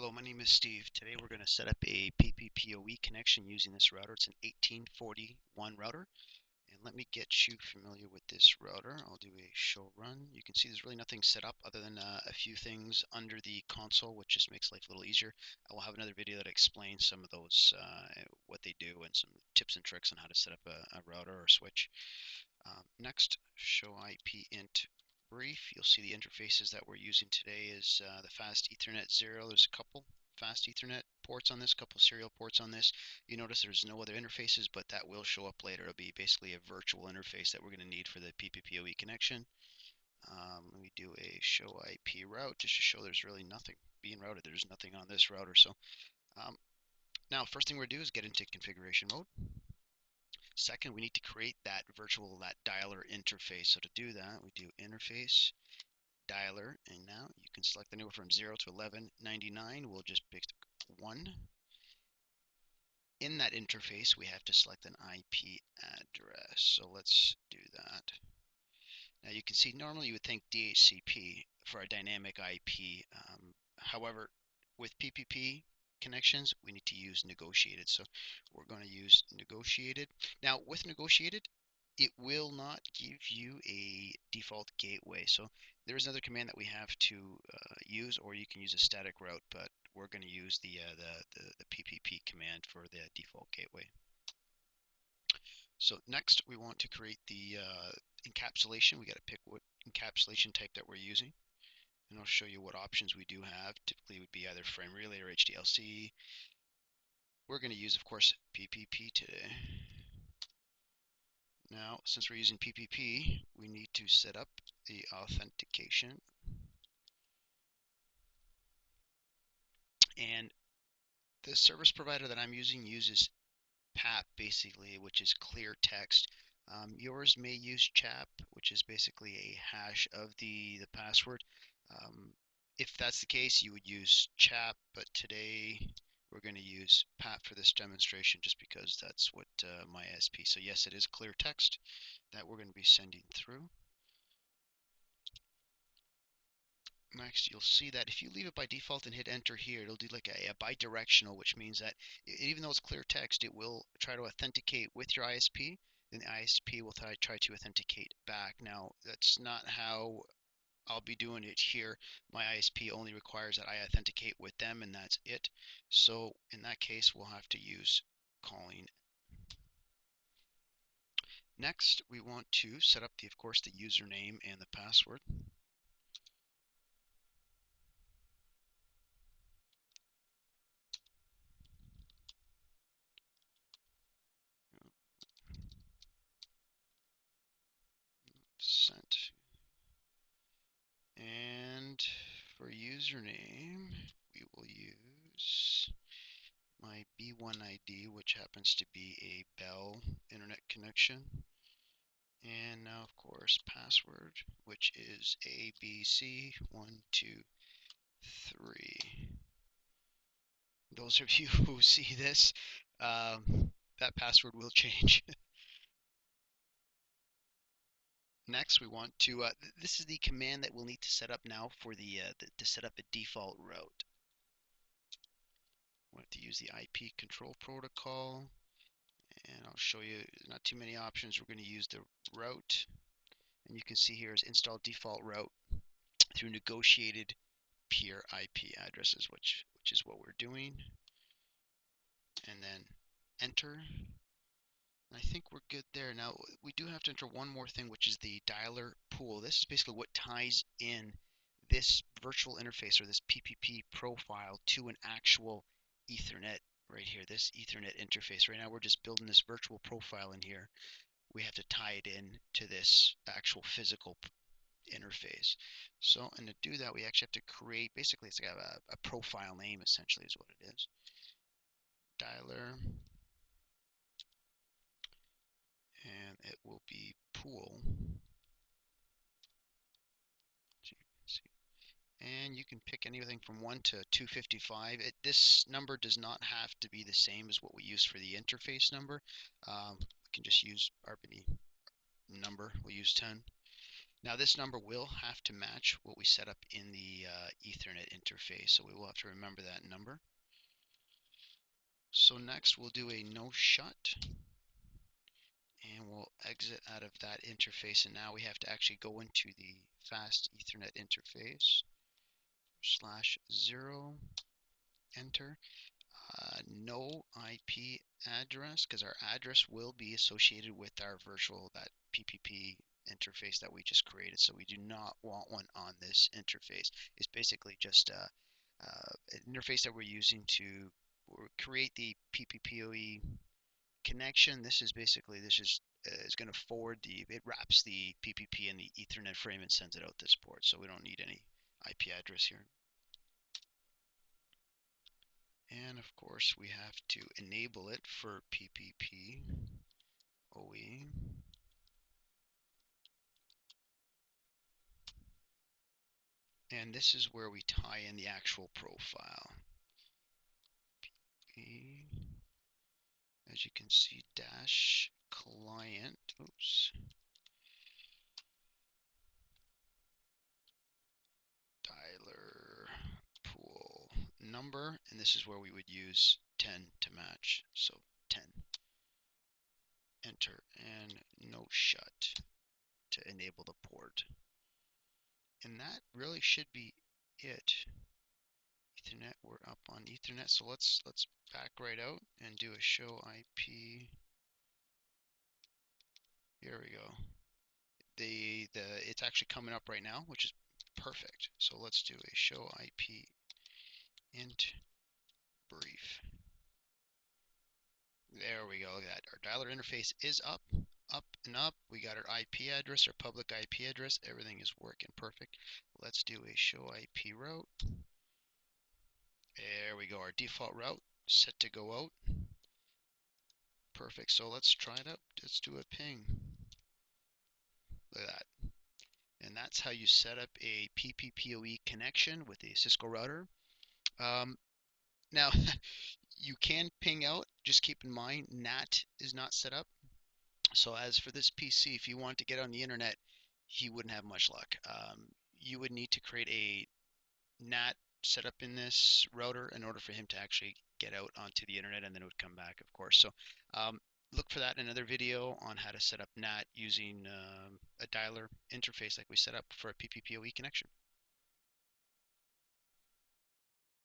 Hello, my name is Steve. Today we're going to set up a PPPoE connection using this router. It's an 1841 router. And let me get you familiar with this router. I'll do a show run. You can see there's really nothing set up other than a few things under the console, which just makes life a little easier. I will have another video that explains some of those, what they do, and some tips and tricks on how to set up a router or switch. Next, show IP int brief. You'll see the interfaces that we're using today is the fast Ethernet 0. There's a couple fast Ethernet ports on this, couple serial ports on this. You notice there's no other interfaces, but that will show up later. It'll be basically a virtual interface that we're going to need for the PPPoE connection. Let me do a show IP route just to show there's really nothing being routed. There's nothing on this router. So now first thing we're going to do is get into configuration mode. Second, we need to create that dialer interface. So to do that, we do interface dialer, and now you can select the number from 0 to 1199. We'll just pick 1. In that interface, we have to select an IP address. So let's do that. Now you can see normally you would think DHCP for a dynamic IP. However, with PPP connections, we need to use negotiated. So we're going to use negotiated. Now with negotiated, it will not give you a default gateway. So there is another command that we have to use, or you can use a static route, but we're going to use the PPP command for the default gateway. So next we want to create the encapsulation. We got to pick what encapsulation type that we're using. And I'll show you what options we do have. Typically it would be either frame relay or HDLC. We're going to use, of course, PPP today. Now, since we're using PPP, we need to set up the authentication. And the service provider that I'm using uses PAP, basically, which is clear text. Yours may use CHAP, which is basically a hash of the password. If that's the case, you would use CHAP, but today we're going to use PAP for this demonstration just because that's what my ISP. So yes, it is clear text that we're going to be sending through. Next, you'll see that if you leave it by default and hit enter here, it'll do like a bidirectional, which means that even though it's clear text, it will try to authenticate with your ISP, then the ISP will try to authenticate back. Now, that's not how I'll be doing it here. My ISP only requires that I authenticate with them, and that's it. So in that case, we'll have to use calling. Next, we want to set up, of course, the username and the password. Sent. And for username, we will use my B1 ID, which happens to be a Bell internet connection. And now, of course, password, which is ABC123. Those of you who see this, that password will change. Next, we want to, this is the command that we'll need to set up now for to set up a default route. We have to use the IP control protocol, and I'll show you not too many options. We're going to use the route, and you can see here is install default route through negotiated peer IP addresses, which is what we're doing. And then enter. I think we're good there. Now, we do have to enter one more thing, which is the dialer pool. This is basically what ties in this virtual interface or this PPP profile to an actual Ethernet right here, this Ethernet interface. Right now, we're just building this virtual profile in here. We have to tie it in to this actual physical interface. So, and to do that, we actually have to create, basically, it's like a profile name, essentially, is what it is. Dialer. And it will be pool. And you can pick anything from 1 to 255. This number does not have to be the same as what we use for the interface number. We can just use our number. We'll use 10. Now this number will have to match what we set up in the Ethernet interface, so we will have to remember that number. So next we'll do a no shut, and we'll exit out of that interface, and now we have to actually go into the fast Ethernet interface, /0, enter. No IP address, because our address will be associated with our virtual, that PPP interface that we just created, so we do not want one on this interface. It's basically just an interface that we're using to create the PPPoE connection. This is basically, this is going to forward it wraps the PPP in the Ethernet frame and sends it out this port, so we don't need any IP address here. And of course, we have to enable it for PPPoE. And this is where we tie in the actual profile. As you can see, dash client, oops, dialer pool number, and this is where we would use 10 to match. So 10, enter, and no shut to enable the port. And that really should be it. Ethernet, we're up on Ethernet, so let's back right out and do a show IP. Here we go. It's actually coming up right now, which is perfect. So let's do a show IP int brief. There we go. Look at that. Our dialer interface is up and up. We got our IP address, our public IP address. Everything is working perfect. Let's do a show IP route. There we go. Our default route set to go out. Perfect. So let's try it out. Let's do a ping. Look at that. And that's how you set up a PPPoE connection with a Cisco router. Now, you can ping out. Just keep in mind, NAT is not set up. So as for this PC, if you want to get on the internet, he wouldn't have much luck. You would need to create a NAT setup in this router in order for him to actually get out onto the internet, and then it would come back, of course. So look for that in another video on how to set up NAT using a dialer interface like we set up for a PPPoE connection.